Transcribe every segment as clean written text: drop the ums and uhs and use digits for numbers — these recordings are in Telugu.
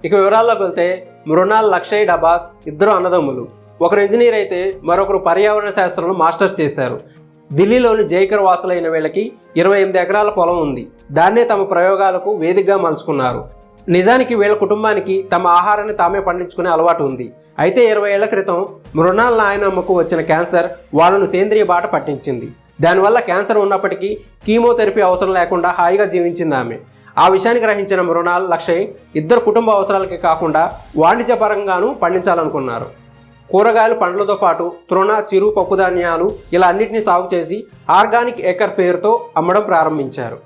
ఇక వివరాల్లోకి వెళ్తే మృణాల్ లక్షయ్ డబాస్ ఇద్దరు అన్నదమ్ములు. ఒకరు ఇంజనీర్ అయితే మరొకరు పర్యావరణ శాస్త్రంలో మాస్టర్స్ చేశారు. ఢిల్లీలోని జైకర్ వాసులైన వీళ్ళకి 28 ఎకరాల పొలం ఉంది. దాన్నే తమ ప్రయోగాలకు వేదికగా మలుచుకున్నారు. నిజానికి వీళ్ళ కుటుంబానికి తమ ఆహారాన్ని తామే పండించుకునే అలవాటు ఉంది. అయితే 20 ఏళ్ల క్రితం మృణాల్ నాయనమ్మకు వచ్చిన క్యాన్సర్ వాళ్ళను సేంద్రియ బాట పట్టించింది. దానివల్ల క్యాన్సర్ ఉన్నప్పటికీ కీమోథెరపీ అవసరం లేకుండా హాయిగా జీవించింది ఆమె. ఆ విషయాన్ని గ్రహించిన మృణాల్ లక్షయ్ ఇద్దరు కుటుంబ అవసరాలకే కాకుండా వాణిజ్యపరంగానూ పండించాలనుకున్నారు. కూరగాయలు, పండ్లతో పాటు తృణ, చిరు, పప్పుధాన్యాలు ఇలా అన్నింటినీ సాగు చేసి ఆర్గానిక్ ఏకర్ పేరుతో అమ్మడం ప్రారంభించారు.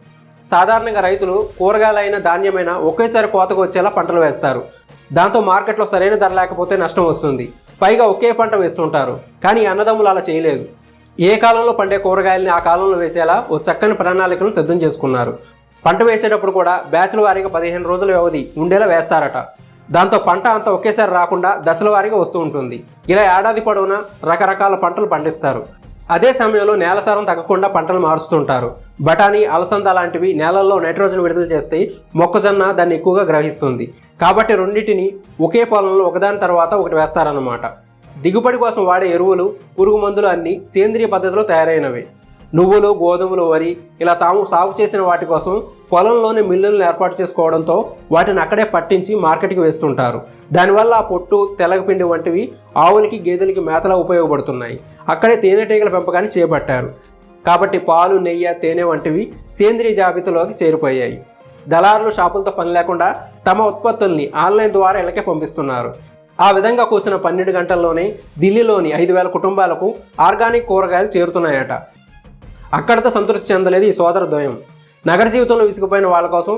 సాధారణంగా రైతులు కూరగాయలైన ధాన్యమైన ఒకేసారి కోతకు వచ్చేలా పంటలు వేస్తారు. దాంతో మార్కెట్లో సరైన ధర లేకపోతే నష్టం వస్తుంది. పైగా ఒకే పంట వేస్తుంటారు. కానీ అన్నదమ్ములు అలా చేయలేదు. ఏ కాలంలో పండే కూరగాయల్ని ఆ కాలంలో వేసేలా ఓ చక్కని ప్రణాళికను సిద్ధం చేసుకున్నారు. పంట వేసేటప్పుడు కూడా బ్యాచ్ల వారీగా 15 రోజుల వ్యవధి ఉండేలా వేస్తారట. దాంతో పంట అంతా ఒకేసారి రాకుండా దశల వారీగా వస్తూ ఉంటుంది. ఇలా ఏడాది పొడవునా రకరకాల పంటలు పండిస్తారు. అదే సమయంలో నేల సారం తగ్గకుండా పంటలు మారుస్తుంటారు. బఠానీ, అలసంద లాంటివి నేలల్లో నైట్రోజన్ విడుదల చేస్తే మొక్కజొన్న దాన్ని ఎక్కువగా గ్రహిస్తుంది. కాబట్టి రెండింటిని ఒకే పొలంలో ఒకదాని తర్వాత ఒకటి వేస్తారన్నమాట. దిగుబడి కోసం వాడే ఎరువులు, పురుగు మందులు అన్నీ సేంద్రియ పద్ధతిలో తయారైనవి. నువ్వులు, గోధుమలు, వరి ఇలా తాము సాగు చేసిన వాటి కోసం పొలంలోనే మిల్లులను ఏర్పాటు చేసుకోవడంతో వాటిని అక్కడే పట్టించి మార్కెట్కి వేస్తుంటారు. దానివల్ల ఆ పొట్టు, తెలగపిండి వంటివి ఆవులకి, గేదెలకి మేతలా ఉపయోగపడుతున్నాయి. అక్కడే తేనెటీగల పెంపకాన్ని చేపట్టారు. కాబట్టి పాలు, నెయ్యి, తేనె వంటివి సేంద్రియ జాబితాలోకి చేరిపోయాయి. దళారులు, షాపులతో పని లేకుండా తమ ఉత్పత్తుల్ని ఆన్లైన్ ద్వారా ఇళ్ళకే పంపిస్తున్నారు. ఆ విధంగా కూసిన 12 గంటల్లోనే ఢిల్లీలోని 5,000 కుటుంబాలకు ఆర్గానిక్ కూరగాయలు చేరుతున్నాయట. అక్కడితో సంతృప్తి చెందలేదు ఈ సోదర ద్వయం. నగర జీవితంలో విసిగిపోయిన వాళ్ళ కోసం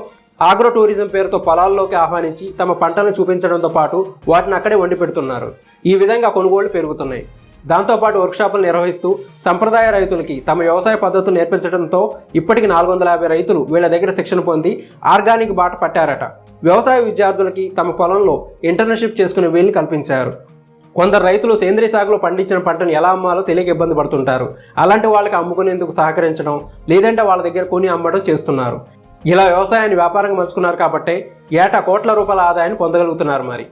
ఆగ్రో టూరిజం పేరుతో పొలాల్లోకి ఆహ్వానించి తమ పంటలను చూపించడంతో పాటు వాటిని అక్కడే వండి పెడుతున్నారు. ఈ విధంగా కొనుగోళ్లు పెరుగుతున్నాయి. దాంతోపాటు వర్క్షాపులు నిర్వహిస్తూ సంప్రదాయ రైతులకి తమ వ్యవసాయ పద్ధతులు నేర్పించడంతో ఇప్పటికి 450 రైతులు వీళ్ళ దగ్గర శిక్షణ పొంది ఆర్గానిక్ బాట పట్టారట. వ్యవసాయ విద్యార్థులకి తమ పొలంలో ఇంటర్న్షిప్ చేసుకునే వీలుని కల్పించారు. కొందరు రైతులు సేంద్రియ సాగులో పండించిన పంటను ఎలా అమ్మాలో తెలియక ఇబ్బంది పడుతుంటారు. అలాంటి వాళ్ళకి అమ్ముకునేందుకు సహకరించడం, లేదంటే వాళ్ళ దగ్గర కొని అమ్మడం చేస్తున్నారు. ఇలా వ్యవసాయాన్ని వ్యాపారంగా మలుచుకున్నారు కాబట్టి ఏటా కోట్ల రూపాయల ఆదాయాన్ని పొందగలుగుతున్నారు. మరి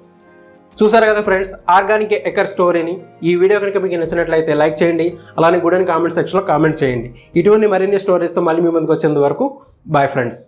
చూసారు కదా ఫ్రెండ్స్, ఆర్గానిక్ ఎకర్ స్టోరీని. ఈ వీడియో కనుక మీకు నచ్చినట్లయితే లైక్ చేయండి. అలానే గుడని కామెంట్ సెక్షన్లో కామెంట్ చేయండి. ఇటువంటి మరిన్ని స్టోరీస్తో మళ్ళీ మీ ముందుకు వచ్చేంత వరకు బాయ్ ఫ్రెండ్స్.